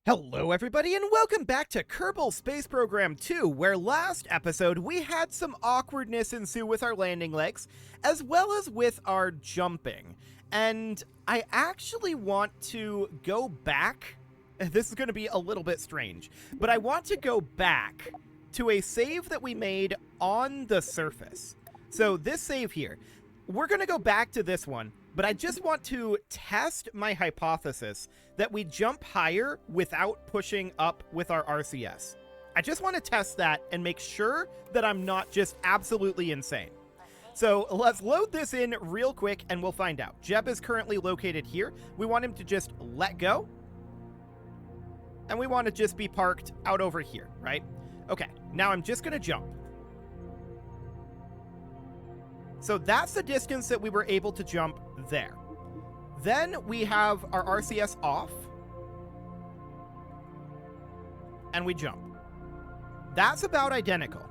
Hello everybody and welcome back to Kerbal Space Program 2, where last episode we had some awkwardness ensue with our landing legs, as well as with our jumping. And I actually want to go back, this is going to be a little bit strange, but I want to go back to a save that we made on the surface. So this save here, we're going to go back to this one, but I just want to test my hypothesis that we jump higher without pushing up with our RCS. I just want to test that and make sure that I'm not just absolutely insane. So let's load this in real quick and we'll find out. Jeb is currently located here. We want him to just let go. And we want to just be parked out over here, right? Okay, now I'm just going to jump. So that's the distance that we were able to jump there. Then we have our RCS off. And we jump. That's about identical.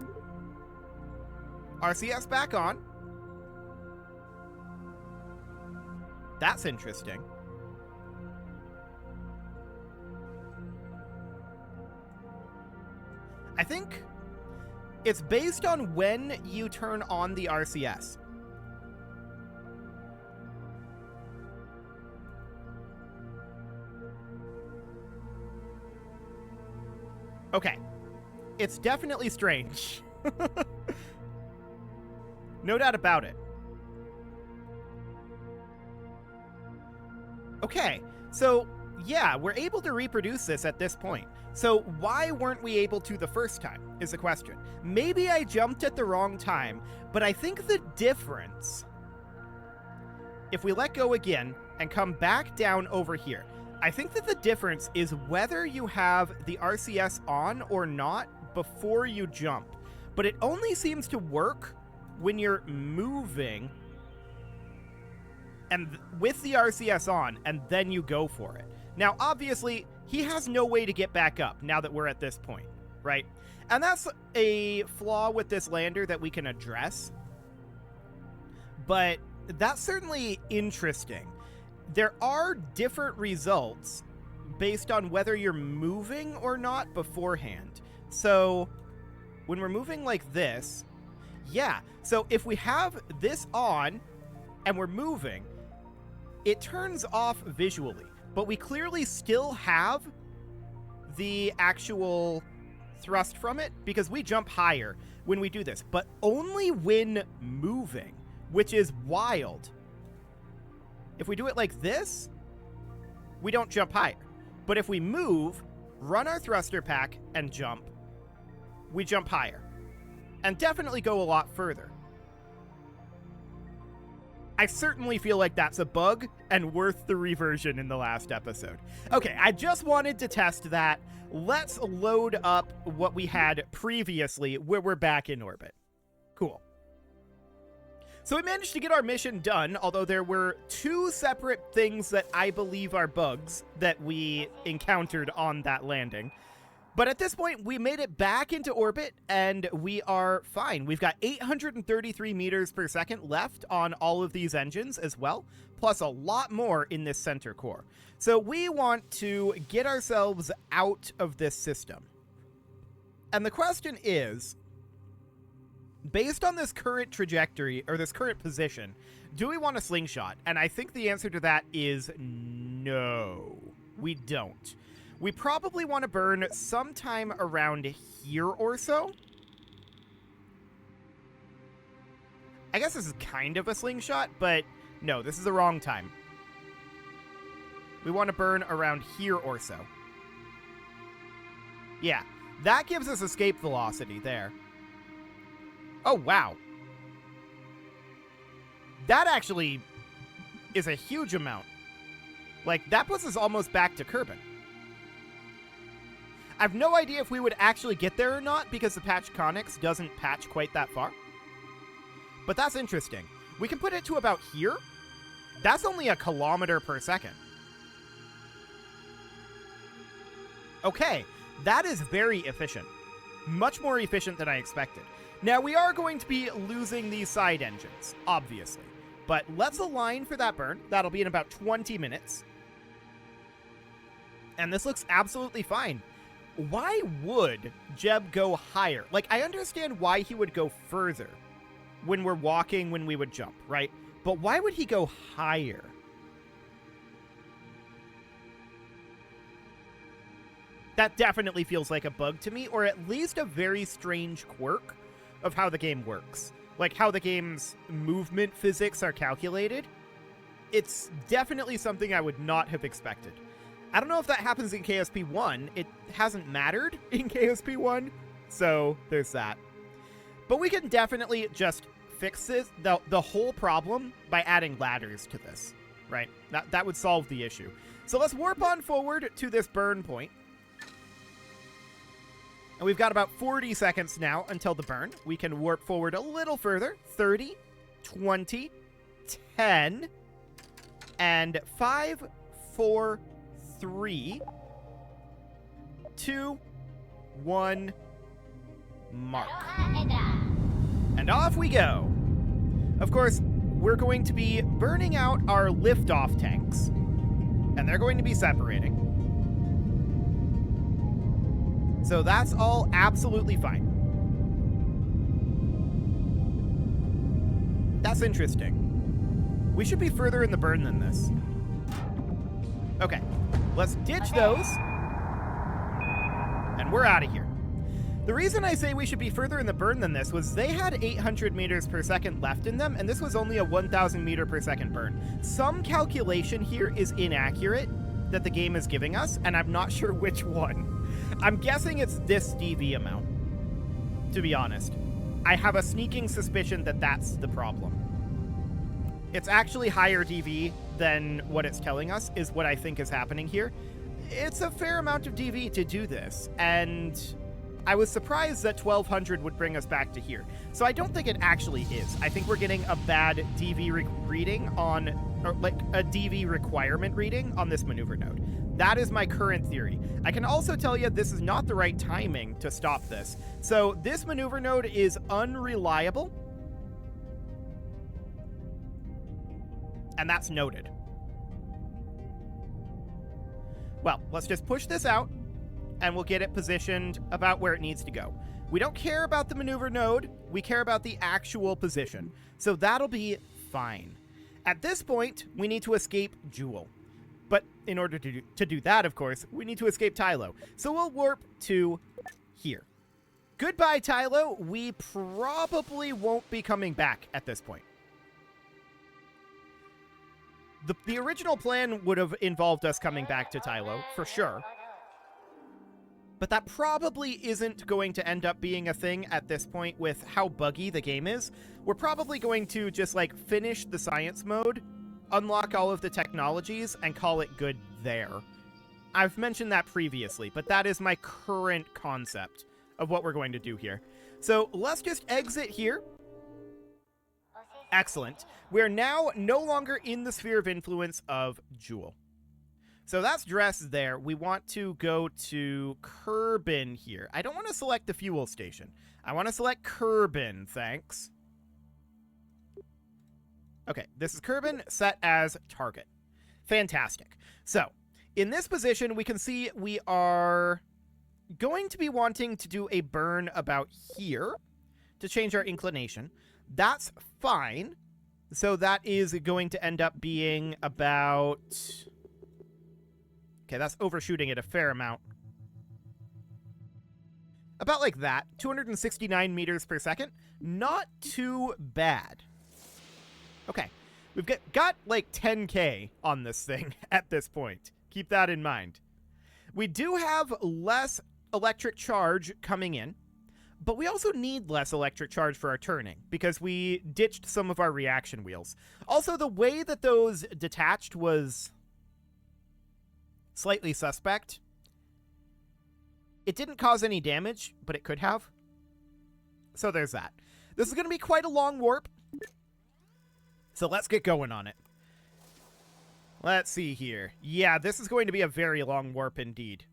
RCS back on. That's interesting. I think it's based on when you turn on the RCS. Okay, it's definitely strange. No doubt about it. Okay, so yeah, we're able to reproduce this at this point. So why weren't we able to the first time is the question. Maybe I jumped at the wrong time, but I think the difference, if we let go again and come back down over here, I think that the difference is whether you have the RCS on or not before you jump. But it only seems to work when you're moving and with the RCS on, and then you go for it. Now, obviously, he has no way to get back up now that we're at this point, right? And that's a flaw with this lander that we can address. But that's certainly interesting. There are different results based on whether you're moving or not beforehand. So when we're moving like this, yeah. So if we have this on and we're moving, it turns off visually, but we clearly still have the actual thrust from it because we jump higher when we do this, but only when moving, which is wild. If we do it like this, we don't jump higher. But if we move, run our thruster pack, and jump, we jump higher. And definitely go a lot further. I certainly feel like that's a bug and worth the reversion in the last episode. Okay, I just wanted to test that. Let's load up what we had previously where we're back in orbit. Cool. So we managed to get our mission done, although there were two separate things that I believe are bugs that we encountered on that landing. But at this point, we made it back into orbit, and we are fine. We've got 833 meters per second left on all of these engines as well, plus a lot more in this center core. So we want to get ourselves out of this system. And the question is, based on this current trajectory, or this current position, do we want a slingshot? And I think the answer to that is no, we don't. We probably want to burn sometime around here or so. I guess this is kind of a slingshot, but no, this is the wrong time. We want to burn around here or so. Yeah, that gives us escape velocity there. Oh, wow. That actually is a huge amount. Like, that puts us almost back to Kerbal. I have no idea if we would actually get there or not because the patch conics doesn't patch quite that far. But that's interesting. We can put it to about here. That's only a kilometer per second. Okay, that is very efficient. Much more efficient than I expected. Now, we are going to be losing these side engines, obviously. But let's align for that burn. That'll be in about 20 minutes. And this looks absolutely fine. Why would Jeb go higher? Like, I understand why he would go further when we're walking, when we would jump, right? But why would he go higher? That definitely feels like a bug to me, or at least a very strange quirk of how the game works. Like how the game's movement physics are calculated. It's definitely something I would not have expected. I don't know if that happens in KSP 1. It hasn't mattered in KSP 1, so there's that. But we can definitely just fix this, the whole problem by adding ladders to this, right? That would solve the issue. So let's warp on forward to this burn point. And we've got about 40 seconds now until the burn. We can warp forward a little further. 30, 20, 10, and 5, 4, 3, 2, 1, mark. And off we go. Of course, we're going to be burning out our liftoff tanks. And they're going to be separating. So that's all absolutely fine. That's interesting. We should be further in the burn than this. Okay, let's ditch those. And we're out of here. The reason I say we should be further in the burn than this was they had 800 meters per second left in them, and this was only a 1,000 meter per second burn. Some calculation here is inaccurate that the game is giving us, and I'm not sure which one. I'm guessing it's this DV amount, to be honest. I have a sneaking suspicion that that's the problem. It's actually higher DV than what it's telling us, is what I think is happening here. It's a fair amount of DV to do this, and I was surprised that 1200 would bring us back to here. So I don't think it actually is. I think we're getting a bad DV reading on, or like a DV requirement reading on this maneuver node. That is my current theory. I can also tell you this is not the right timing to stop this. So this maneuver node is unreliable. And that's noted. Well, let's just push this out and we'll get it positioned about where it needs to go. We don't care about the maneuver node. We care about the actual position. So that'll be fine. At this point, we need to escape Jewel. But in order to do that, of course, we need to escape Tylo. So we'll warp to here. Goodbye, Tylo. We probably won't be coming back at this point. The original plan would have involved us coming back to Tylo, for sure. But that probably isn't going to end up being a thing at this point with how buggy the game is. We're probably going to just, like, finish the science mode, unlock all of the technologies, and call it good there. I've mentioned that previously, but that is my current concept of what we're going to do here. So let's just exit here. Excellent. We're now no longer in the sphere of influence of Jewel. So that's Dress there. We want to go to Kerbal here. I don't want to select the fuel station. I want to select Kerbal, thanks. Okay, this is Kerbal, set as target. Fantastic. So, in this position, we can see we are going to be wanting to do a burn about here to change our inclination. That's fine. So that is going to end up being about... Okay, that's overshooting it a fair amount. About like that. 269 meters per second. Not too bad. Okay. We've got like 10K on this thing at this point. Keep that in mind. We do have less electric charge coming in, but we also need less electric charge for our turning because we ditched some of our reaction wheels. Also, the way that those detached was slightly suspect. It didn't cause any damage, but it could have. So there's that. This is going to be quite a long warp. So let's get going on it. Let's see here. Yeah, this is going to be a very long warp indeed.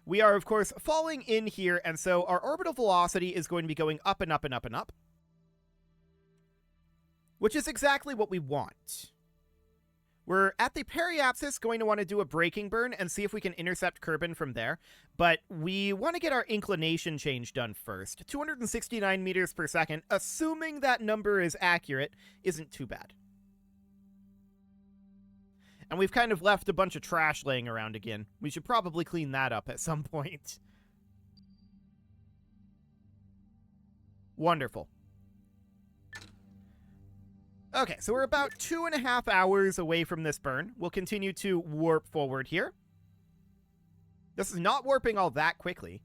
We are, of course, falling in here, and so our orbital velocity is going to be going up and up and up and up. Which is exactly what we want. We're at the periapsis going to want to do a braking burn and see if we can intercept Kerbin from there, but we want to get our inclination change done first. 269 meters per second, assuming that number is accurate, isn't too bad. And we've kind of left a bunch of trash laying around again. We should probably clean that up at some point. Wonderful. Okay, so we're about 2.5 hours away from this burn. We'll continue to warp forward here. This is not warping all that quickly.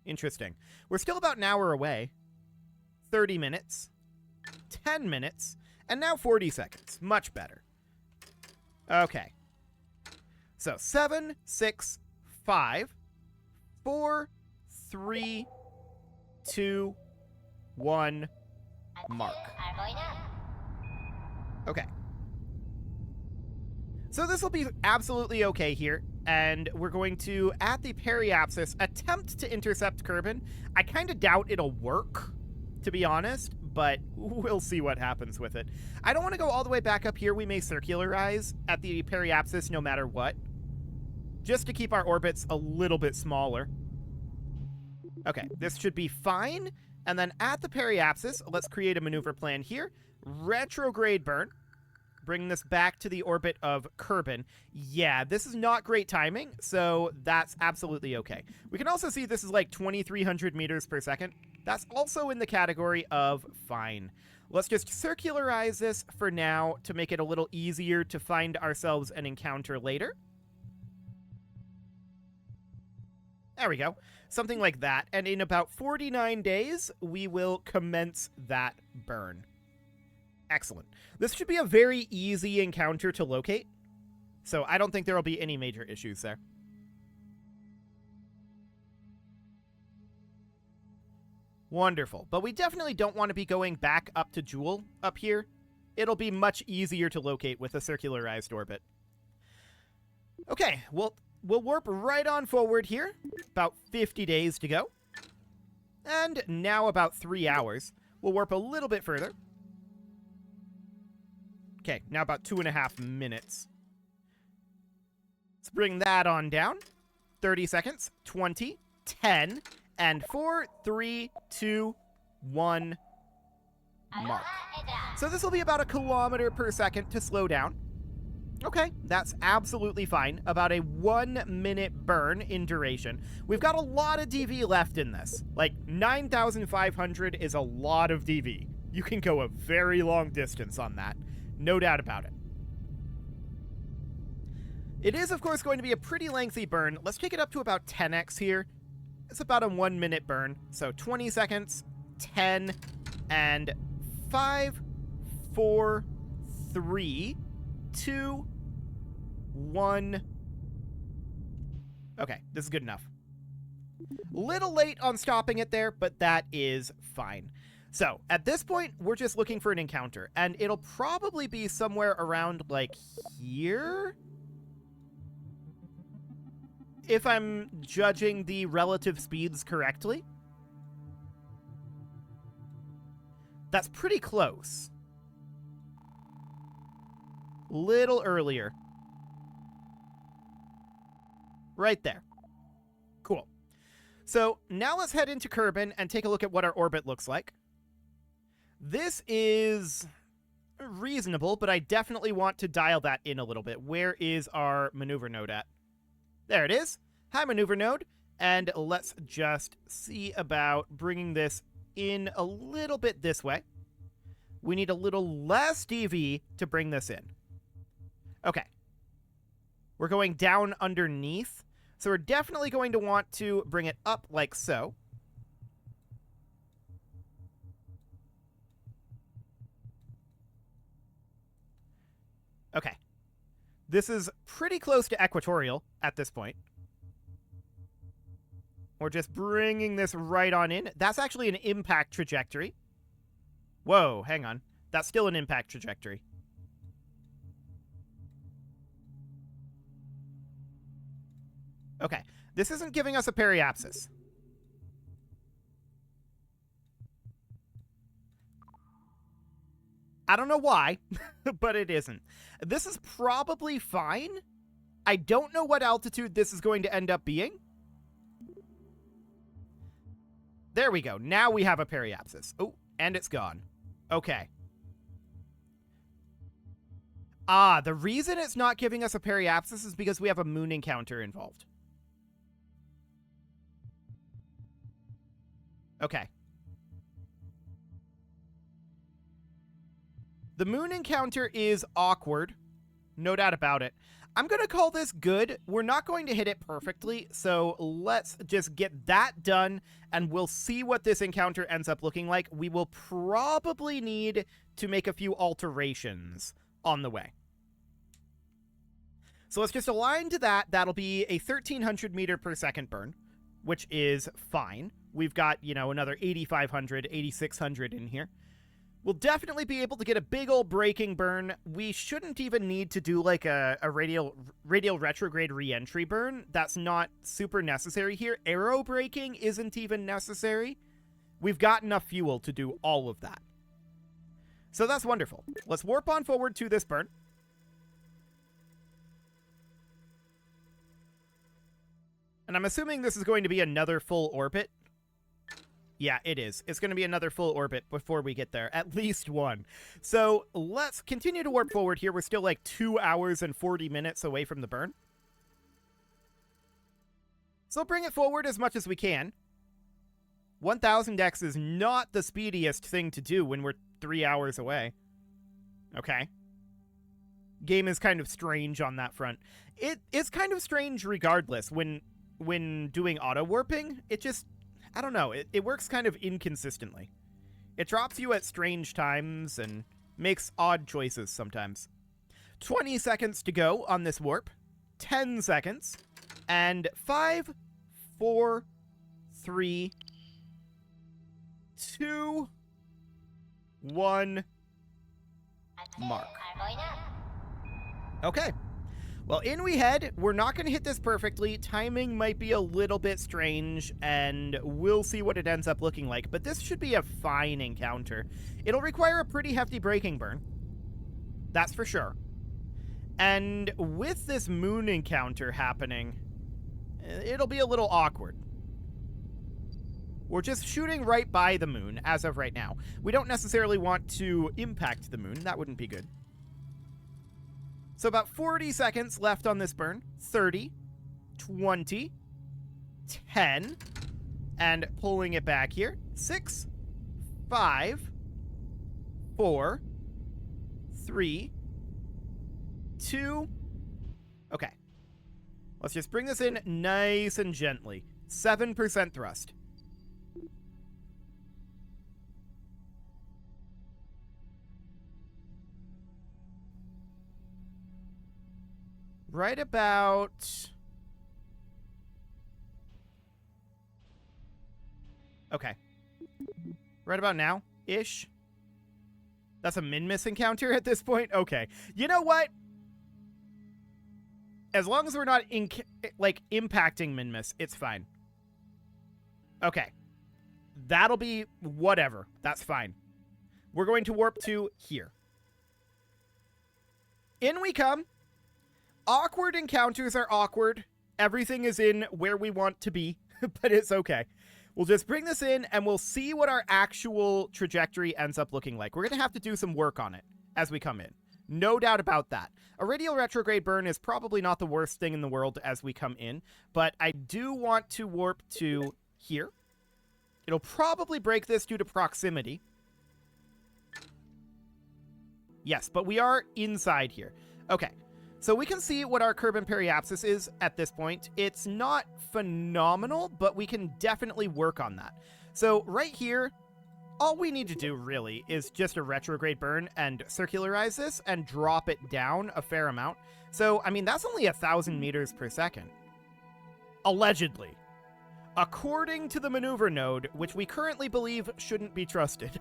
Interesting. We're still about an hour away. 30 minutes. 10 minutes. And now 40 seconds. Much better. Okay. So 7, 6, 5, 4, 3, 2, 1, mark. Okay. So this will be absolutely okay here, and we're going to, at the periapsis, attempt to intercept Kerbin. I kind of doubt it'll work, to be honest, but we'll see what happens with it. I don't want to go all the way back up here. We may circularize at the periapsis no matter what, just to keep our orbits a little bit smaller. Okay, this should be fine. And then at the periapsis, let's create a maneuver plan here. Retrograde burn. Bring this back to the orbit of Kerbin. Yeah, this is not great timing, so that's absolutely okay. We can also see this is like 2,300 meters per second. That's also in the category of fine. Let's just circularize this for now to make it a little easier to find ourselves an encounter later. There we go. Something like that. And in about 49 days, we will commence that burn. Excellent. This should be a very easy encounter to locate, so I don't think there will be any major issues there. Wonderful. But we definitely don't want to be going back up to Joule up here. It'll be much easier to locate with a circularized orbit. Okay, we'll warp right on forward here. About 50 days to go. And now about 3 hours. We'll warp a little bit further. Okay, now about 2.5 minutes. Let's bring that on down. 30 seconds, 20, 10, and 4, 3, 2, 1, mark. So this will be about 1 kilometer per second to slow down. Okay, that's absolutely fine. About a 1-minute burn in duration. We've got a lot of DV left in this. Like, 9,500 is a lot of DV. You can go a very long distance on that. No doubt about it. It is, of course, going to be a pretty lengthy burn. Let's take it up to about 10x here. It's about a 1-minute burn. So 20 seconds, 10, and 5, 4, 3, 2, 1. Okay, this is good enough. Little late on stopping it there, but that is fine. So, at this point, we're just looking for an encounter, and it'll probably be somewhere around, like, here? If I'm judging the relative speeds correctly. That's pretty close. Little earlier. Right there. Cool. So, now let's head into Kerbin and take a look at what our orbit looks like. This is reasonable, but I definitely want to dial that in a little bit. Where is our maneuver node at? There it is. Hi, maneuver node. And let's just see about bringing this in a little bit this way. We need a little less DV to bring this in. Okay. We're going down underneath. So we're definitely going to want to bring it up like so. Okay. This is pretty close to equatorial at this point. We're just bringing this right on in. That's actually an impact trajectory. Whoa, hang on. That's still an impact trajectory. Okay. This isn't giving us a periapsis. I don't know why, but it isn't. This is probably fine. I don't know what altitude this is going to end up being. There we go. Now we have a periapsis. Oh, and it's gone. Okay. The reason it's not giving us a periapsis is because we have a moon encounter involved. Okay. The moon encounter is awkward. No doubt about it. I'm going to call this good. We're not going to hit it perfectly, so let's just get that done, and we'll see what this encounter ends up looking like. We will probably need to make a few alterations on the way. So let's just align to that. That'll be a 1,300 meter per second burn, which is fine. We've got, you know, another 8,500, 8,600 in here. We'll definitely be able to get a big old braking burn. We shouldn't even need to do like a radial retrograde re-entry burn. That's not super necessary here. Aero braking isn't even necessary. We've got enough fuel to do all of that. So that's wonderful. Let's warp on forward to this burn. And I'm assuming this is going to be another full orbit. Yeah, it is. It's going to be another full orbit before we get there. At least one. So let's continue to warp forward here. We're still like 2 hours and 40 minutes away from the burn. So bring it forward as much as we can. 1000x is not the speediest thing to do when we're 3 hours away. Okay. Game is kind of strange on that front. It's kind of strange regardless. When doing auto warping, it just... I don't know, it works kind of inconsistently. It drops you at strange times and makes odd choices sometimes. 20 seconds to go on this warp. 10 seconds. And 5, 4, 3, 2, 1, mark. Okay. Well, in we head. We're not going to hit this perfectly. Timing might be a little bit strange, and we'll see what it ends up looking like. But this should be a fine encounter. It'll require a pretty hefty braking burn. That's for sure. And with this moon encounter happening, it'll be a little awkward. We're just shooting right by the moon as of right now. We don't necessarily want to impact the moon. That wouldn't be good. So about 40 seconds left on this burn. 30, 20, 10, and pulling it back here. 6, 5, 4, 3, 2. Okay. Let's just bring this in nice and gently. 7% thrust. Right about... Okay. Right about now-ish. That's a min-miss encounter at this point? Okay. You know what? As long as we're not, impacting min-miss, it's fine. Okay. That'll be whatever. That's fine. We're going to warp to here. In we come. Awkward encounters are awkward. Everything is in where we want to be, but it's okay. We'll just bring this in, and we'll see what our actual trajectory ends up looking like. We're going to have to do some work on it as we come in. No doubt about that. A radial retrograde burn is probably not the worst thing in the world as we come in, but I do want to warp to here. It'll probably break this due to proximity. Yes, but we are inside here. Okay. So we can see what our Kerbal periapsis is at this point. It's not phenomenal, but we can definitely work on that. So right here, all we need to do really is just a retrograde burn and circularize this and drop it down a fair amount. So, I mean, that's only 1,000 meters per second. Allegedly. According to the maneuver node, which we currently believe shouldn't be trusted.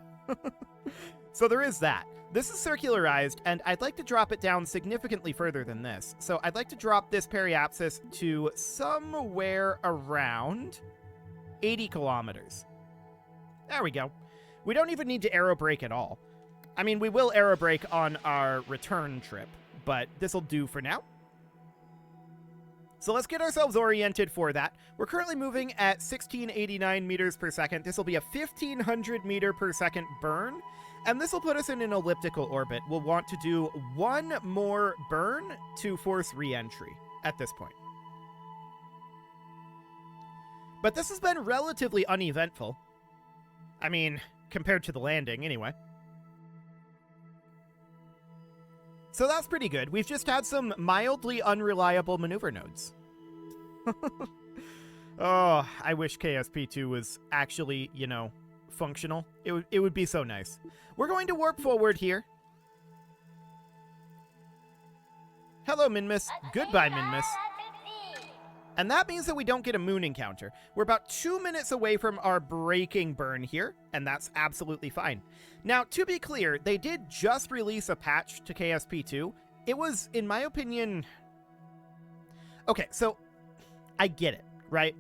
So there is that. This is circularized, and I'd like to drop it down significantly further than this. So I'd like to drop this periapsis to somewhere around 80 kilometers. There we go. We don't even need to aero brake at all. I mean, we will aerobrake on our return trip, but this'll do for now. So let's get ourselves oriented for that. We're currently moving at 1689 meters per second. This will be a 1500 meter per second burn, and this will put us in an elliptical orbit. We'll want to do one more burn to force re-entry at this point. But this has been relatively uneventful. I mean, compared to the landing, anyway. So that's pretty good. We've just had some mildly unreliable maneuver nodes. Oh, I wish KSP2 was actually, you know, functional. It would be so nice. We're going to warp forward here. Hello, Minmus. Goodbye, Minmus. And that means that we don't get a moon encounter. We're about 2 minutes away from our braking burn here, and that's absolutely fine. Now, to be clear, they did just release a patch to KSP2. It was, in my opinion... Okay, so I get it, right?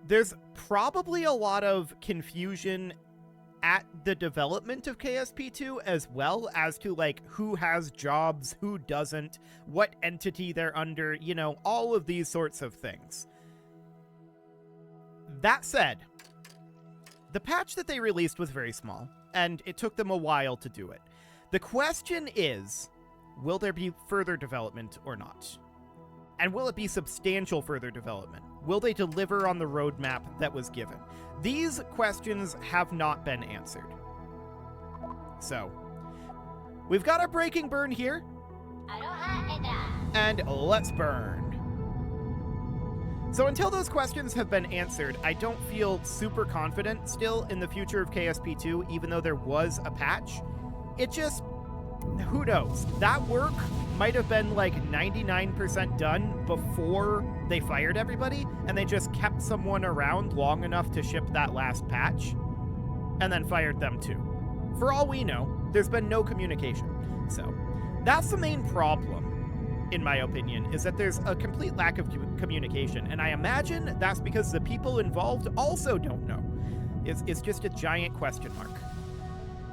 There's probably a lot of confusion at the development of KSP2 as well as to, like, who has jobs, who doesn't, what entity they're under, you know, all of these sorts of things. That said, the patch that they released was very small, and it took them a while to do it. The question is, will there be further development or not? And will it be substantial further development? Will they deliver on the roadmap that was given? These questions have not been answered. So, we've got our braking burn here. And let's burn. So until those questions have been answered, I don't feel super confident still in the future of KSP2, even though there was a patch. It just... who knows? That work might have been like 99% done before they fired everybody, and they just kept someone around long enough to ship that last patch, and then fired them too. For all we know, there's been no communication. So, that's the main problem, in my opinion, is that there's a complete lack of communication, and I imagine that's because the people involved also don't know. It's just a giant question mark.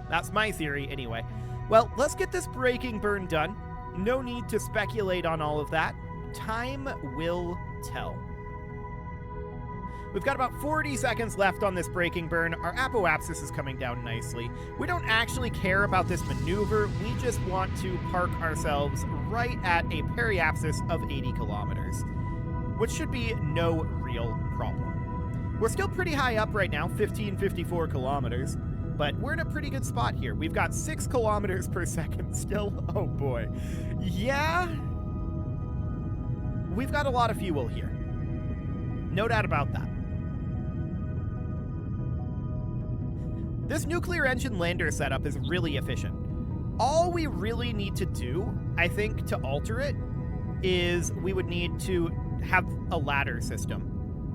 That's my theory, anyway. Well, let's get this braking burn done. No need to speculate on all of that. Time will tell. We've got about 40 seconds left on this braking burn. Our apoapsis is coming down nicely. We don't actually care about this maneuver. We just want to park ourselves right at a periapsis of 80 kilometers, which should be no real problem. We're still pretty high up right now, 1554 kilometers. But we're in a pretty good spot here. We've got 6 kilometers per second still. Oh boy. Yeah. We've got a lot of fuel here. No doubt about that. This nuclear engine lander setup is really efficient. All we really need to do, I think, to alter it is we would need to have a ladder system,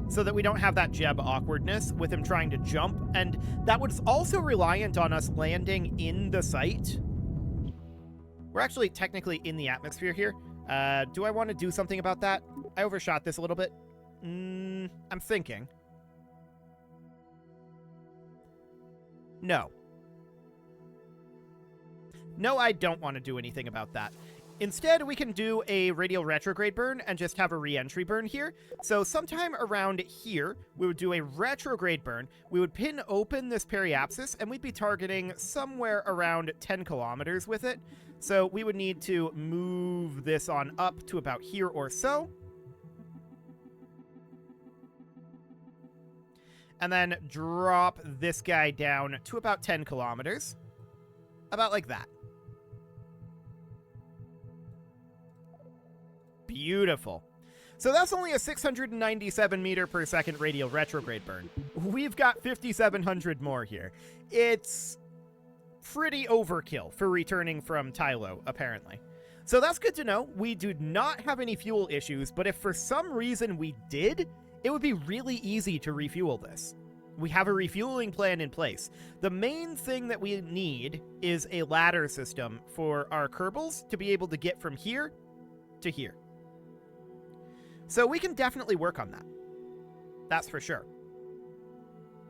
so that we don't have that Jeb awkwardness with him trying to jump, and that was also reliant on us landing in the site. We're actually technically in the atmosphere here. Do I want to do something about that? I overshot this a little bit. I'm thinking. No. No, I don't want to do anything about that. Instead, we can do a radial retrograde burn and just have a re-entry burn here. So sometime around here, we would do a retrograde burn. We would pin open this periapsis, and we'd be targeting somewhere around 10 kilometers with it. So we would need to move this on up to about here or so. And then drop this guy down to about 10 kilometers. About like that. Beautiful. So that's only a 697 meter per second radial retrograde burn. We've got 5,700 more here. It's pretty overkill for returning from Tylo, apparently. So that's good to know. We do not have any fuel issues, but if for some reason we did, it would be really easy to refuel this. We have a refueling plan in place. The main thing that we need is a ladder system for our Kerbals to be able to get from here to here. So we can definitely work on that. That's for sure.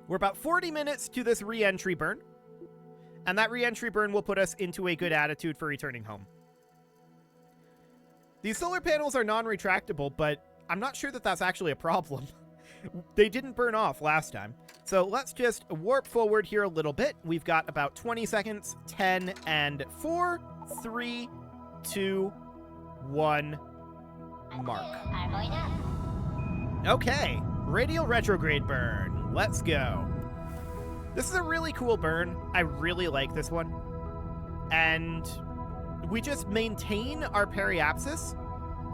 We're about 40 minutes to this re-entry burn. And that re-entry burn will put us into a good attitude for returning home. These solar panels are non-retractable, but I'm not sure that that's actually a problem. They didn't burn off last time. So let's just warp forward here a little bit. We've got about 20 seconds, 10 and 4, 3, 2, 1, mark. Okay, radial retrograde burn. Let's go. This is a really cool burn. I really like this one. And we just maintain our periapsis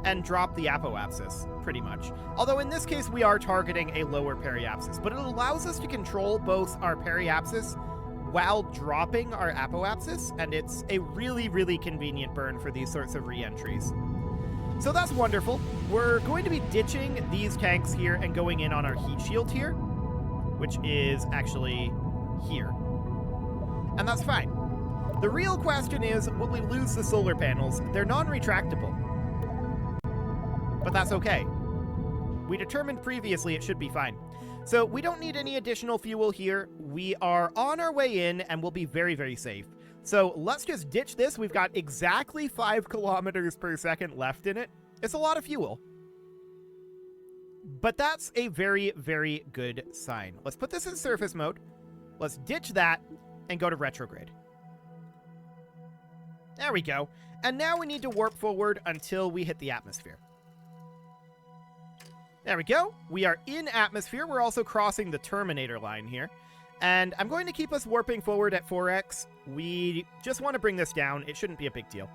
and drop the apoapsis, pretty much. Although in this case, we are targeting a lower periapsis, but it allows us to control both our periapsis while dropping our apoapsis, and it's a really, really convenient burn for these sorts of re-entries. So that's wonderful. We're going to be ditching these tanks here and going in on our heat shield here, which is actually here. And that's fine. The real question is, will we lose the solar panels? They're non-retractable. But that's okay. We determined previously it should be fine. So we don't need any additional fuel here. We are on our way in and we'll be very, very safe. So let's just ditch this. We've got exactly 5 kilometers per second left in it. It's a lot of fuel. But that's a very, very good sign. Let's put this in surface mode. Let's ditch that and go to retrograde. There we go. And now we need to warp forward until we hit the atmosphere. There we go. We are in atmosphere. We're also crossing the Terminator line here. And I'm going to keep us warping forward at 4x. We just want to bring this down. It shouldn't be a big deal.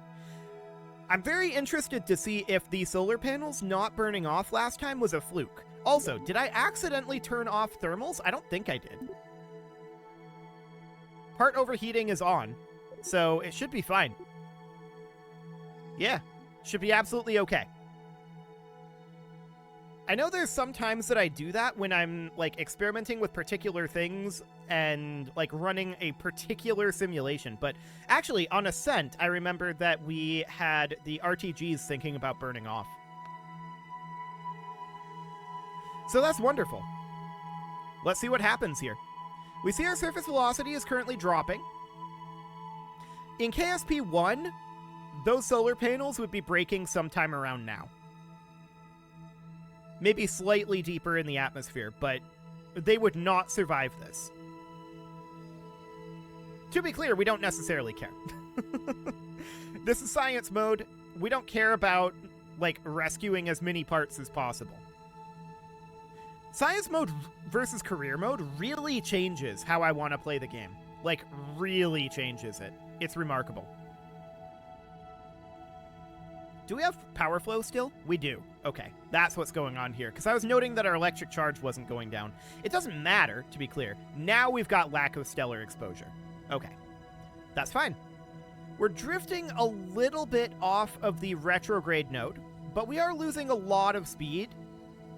I'm very interested to see if the solar panels not burning off last time was a fluke. Also, did I accidentally turn off thermals? I don't think I did. Part overheating is on, so it should be fine. Yeah, should be absolutely okay. I know there's some times that I do that when I'm, like, experimenting with particular things and, like, running a particular simulation. But actually, on Ascent, I remember that we had the RTGs thinking about burning off. So that's wonderful. Let's see what happens here. We see our surface velocity is currently dropping. In KSP1, those solar panels would be breaking sometime around now. Maybe slightly deeper in the atmosphere, but they would not survive this. To be clear, we don't necessarily care. This is science mode. We don't care about, like, rescuing as many parts as possible. Science mode versus career mode really changes how I want to play the game. Like, really changes it. It's remarkable. Do we have power flow still? We do. Okay, that's what's going on here, because I was noting that our electric charge wasn't going down. It doesn't matter, to be clear. Now we've got lack of stellar exposure. Okay, that's fine. We're drifting a little bit off of the retrograde node, but we are losing a lot of speed,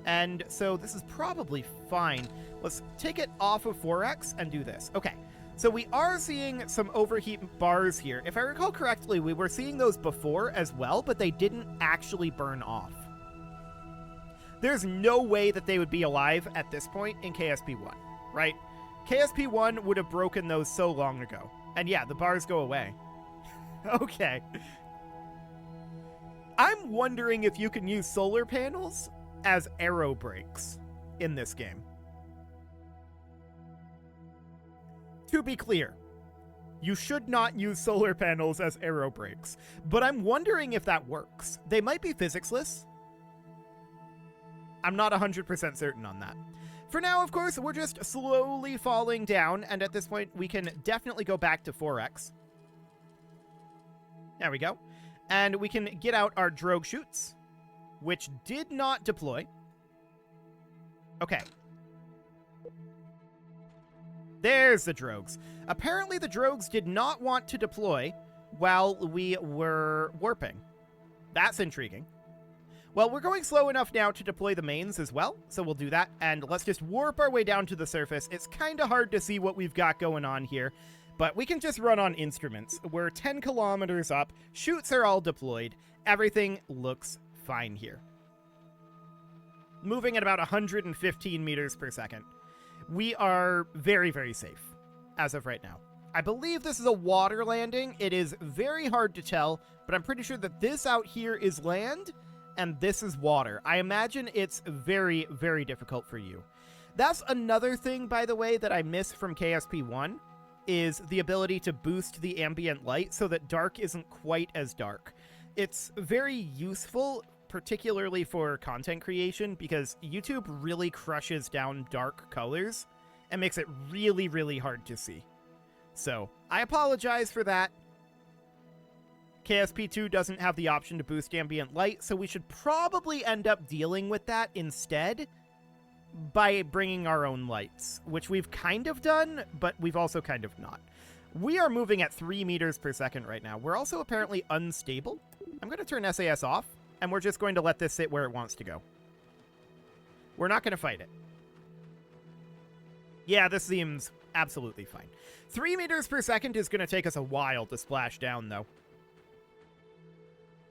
and so this is probably fine. Let's take it off of 4x and do this. Okay. So we are seeing some overheat bars here. If I recall correctly, we were seeing those before as well, but they didn't actually burn off. There's no way that they would be alive at this point in KSP1, right? KSP1 would have broken those so long ago. And yeah, the bars go away. Okay. I'm wondering if you can use solar panels as aero brakes in this game. To be clear, you should not use solar panels as aero brakes, but I'm wondering if that works. They might be physics-less. I'm not 100% certain on that. For now, of course, we're just slowly falling down, and at this point, we can definitely go back to 4x. There we go. And we can get out our drogue chutes, which did not deploy. Okay. There's the drogues. Apparently the drogues did not want to deploy while we were warping. That's intriguing. Well, we're going slow enough now to deploy the mains as well, so we'll do that, and let's just warp our way down to the surface. It's kind of hard to see what we've got going on here, but we can just run on instruments. We're 10 kilometers up, chutes are all deployed, everything looks fine here. Moving at about 115 meters per second. We are very, very safe as of right now. I believe this is a water landing. It is very hard to tell, but I'm pretty sure that this out here is land, and this is water. I imagine it's very, very difficult for you. That's another thing, by the way, that I miss from KSP1, is the ability to boost the ambient light so that dark isn't quite as dark. It's very useful, particularly for content creation, because YouTube really crushes down dark colors and makes it really, really hard to see. So, I apologize for that. KSP2 doesn't have the option to boost ambient light, so we should probably end up dealing with that instead by bringing our own lights, which we've kind of done, but we've also kind of not. We are moving at 3 meters per second right now. We're also apparently unstable. I'm going to turn SAS off, and we're just going to let this sit where it wants to go. We're not going to fight it. Yeah, this seems absolutely fine. 3 meters per second is going to take us a while to splash down, though.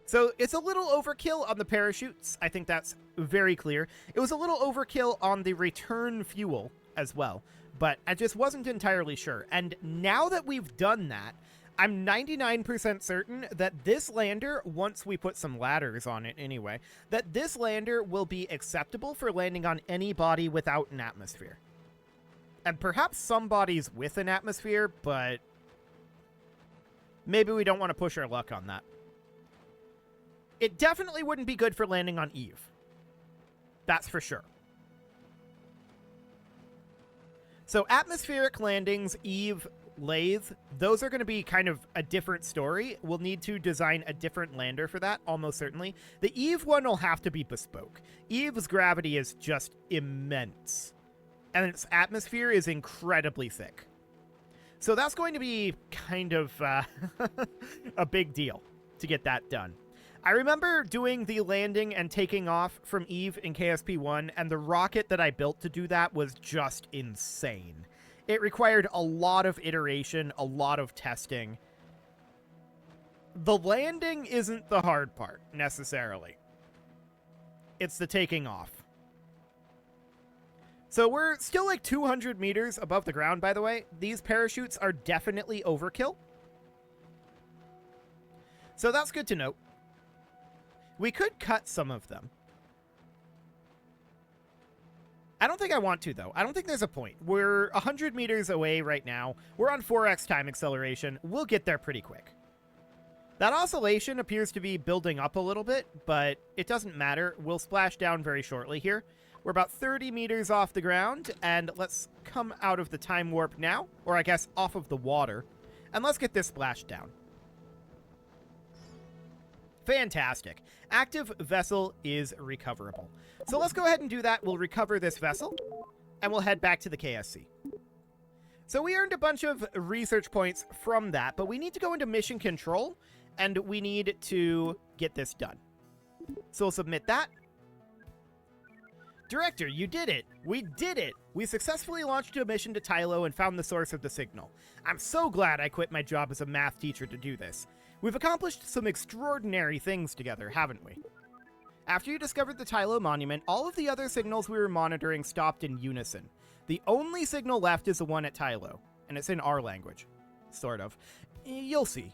So it's a little overkill on the parachutes. I think that's very clear. It was a little overkill on the return fuel as well, but I just wasn't entirely sure. And now that we've done that, I'm 99% certain that this lander, once we put some ladders on it anyway, that this lander will be acceptable for landing on any body without an atmosphere. And perhaps some bodies with an atmosphere, but maybe we don't want to push our luck on that. It definitely wouldn't be good for landing on Eve. That's for sure. So atmospheric landings, Eve, Lathe, those are going to be kind of a different story. We'll need to design a different lander for that, almost certainly. The Eve one will have to be bespoke. Eve's gravity is just immense, and its atmosphere is incredibly thick. So that's going to be kind of a big deal to get that done. I remember doing the landing and taking off from Eve in KSP1, and the rocket that I built to do that was just insane. It required a lot of iteration, a lot of testing. The landing isn't the hard part, necessarily. It's the taking off. So we're still like 200 meters above the ground, by the way. These parachutes are definitely overkill. So that's good to note. We could cut some of them. I don't think I want to, though. I don't think there's a point. We're 100 meters away right now. We're on 4x time acceleration. We'll get there pretty quick. That oscillation appears to be building up a little bit, but it doesn't matter. We'll splash down very shortly here. We're about 30 meters off the ground, and let's come out of the time warp now, or I guess off of the water, and let's get this splashed down. Fantastic. Active vessel is recoverable. So let's go ahead and do that. We'll recover this vessel, and we'll head back to the KSC. So we earned a bunch of research points from that, but we need to go into mission control, and we need to get this done. So we'll submit that. Director, you did it! We did it! We successfully launched a mission to Tylo and found the source of the signal. I'm so glad I quit my job as a math teacher to do this. We've accomplished some extraordinary things together, haven't we? After you discovered the Tylo monument, all of the other signals we were monitoring stopped in unison. The only signal left is the one at Tylo, and it's in our language. Sort of. You'll see.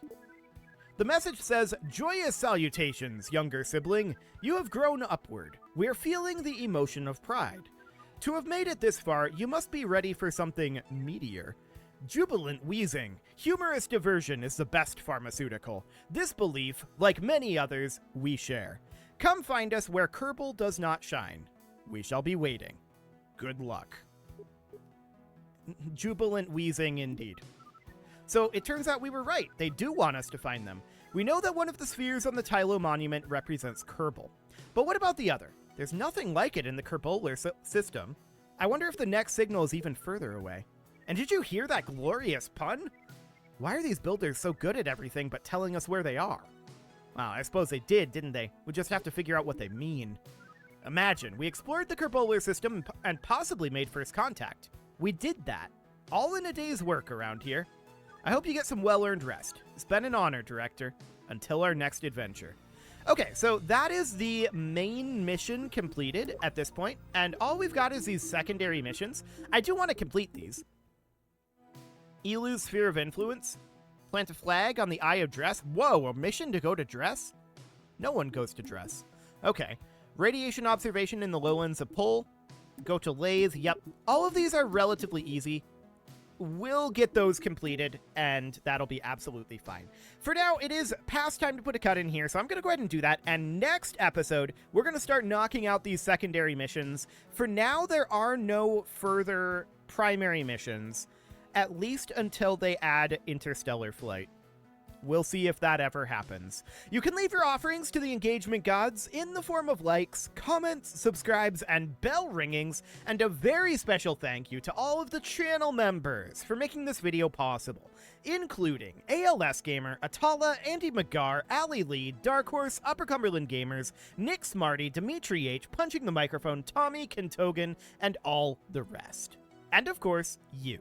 The message says, "Joyous salutations, younger sibling. You have grown upward. We're feeling the emotion of pride. To have made it this far, you must be ready for something meatier. Jubilant wheezing, humorous diversion is the best pharmaceutical. This belief, like many others, we share. Come find us where Kerbal does not shine. We shall be waiting. Good luck." Jubilant wheezing indeed. So it turns out we were right. They do want us to find them. We know that one of the spheres on the Tylo monument represents Kerbal. But what about the other? There's nothing like it in the Kerbaler system. I wonder if the next signal is even further away. And did you hear that glorious pun? Why are these builders so good at everything but telling us where they are? Well, I suppose they did, didn't they? We just have to figure out what they mean. Imagine, we explored the Kerbaler system and possibly made first contact. We did that. All in a day's work around here. I hope you get some well-earned rest. It's been an honor, Director. Until our next adventure. Okay, so that is the main mission completed at this point, and all we've got is these secondary missions. I do want to complete these. Elu's Sphere of Influence. Plant a flag on the Eye of Dress. Whoa, a mission to go to Dress? No one goes to Dress. Okay. Radiation observation in the lowlands of Pol. Go to Lathe. Yep. All of these are relatively easy. We'll get those completed, and that'll be absolutely fine. For now, it is past time to put a cut in here, so I'm going to go ahead and do that. And next episode, we're going to start knocking out these secondary missions. For now, there are no further primary missions, at least until they add interstellar flight. We'll see if that ever happens. You can leave your offerings to the engagement gods in the form of likes, comments, subscribes, and bell ringings, and a very special thank you to all of the channel members for making this video possible, including ALS Gamer, Atala, Andy McGar, Ali Lee, Dark Horse, Upper Cumberland Gamers, Nick Smarty, Dimitri H, Punching the Microphone, Tommy Kentogan, and all the rest. And of course, you.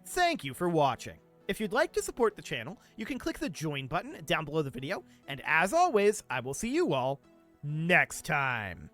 Thank you for watching. If you'd like to support the channel, you can click the join button down below the video, and as always, I will see you all next time.